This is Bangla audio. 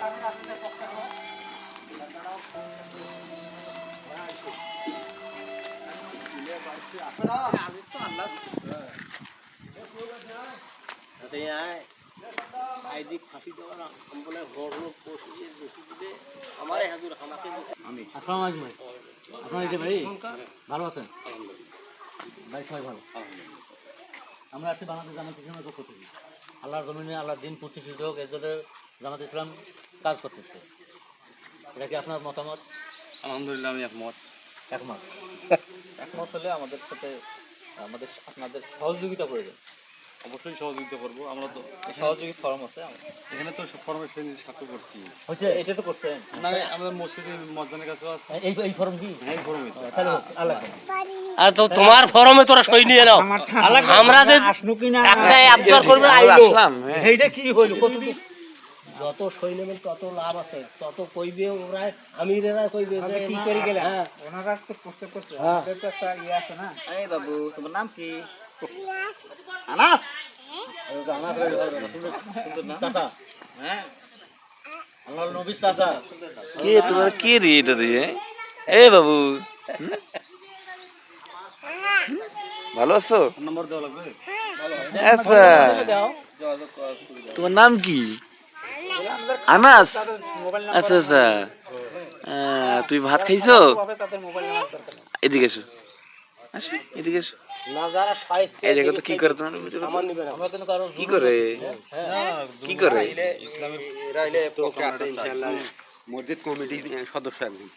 ভালো আছেন ভাই? সবাই ভালো। আমরা আছি বাংলাদেশ জামাত ইসলামের পক্ষ থেকে। আল্লাহর জমিনে আল্লাহর দিন প্রতিষ্ঠিত হোক এর জন্য জামাত ইসলাম কাজ করতেছে। এটা কি আপনার মতামত? আলহামদুলিল্লাহ আমি একমত। একমত একমত হলে আমাদের সাথে আপনাদের সহযোগিতা প্রয়োজন। অবশ্যই সহযোগিতা করবো। আমরা তো সহযোগী ফর্ম আছে এখানে তো ফর্মের স্বাক্ষর করছি। হচ্ছে এটা তো করছেন না, আমাদের মসজিদের মসজিদের কাছে আছে এই ফর্ম কি? হ্যাঁ, এই ফর্মই তো। তাহলে আল্লাহ আর তো তোমার ফরমে তোরা সই নিয়ে নাও। আমরা যে একটাই আবদার করবে আইলো এইটা কি হইল? যত সই নেবেন তত লাভ আছে, তত কইবে ওরা আমিরেরা কইবে যে কি করে গেলে। হ্যাঁ ওনারা তো প্রস্তাব করছে, আমাদের তো একটা ইয়ে আছে না। এই বাবু তোমার নাম কি? আনাস। আনাস চাচা। হ্যাঁ আল্লাহর নবী চাচা। কে তোমার কে রে এটা রে? এই বাবু ভালো আছো? নম্বর দেওয়া লাগবে। আচ্ছা তোমার নাম কি? আনাস। আচ্ছা আচ্ছা তুই ভাত খাইছো? এদিকে এসো, আসো এদিকে এসো। এই দেখো তো কি করে তোমার কি করে কি করে মসজিদ কমিটির সদস্য একজন।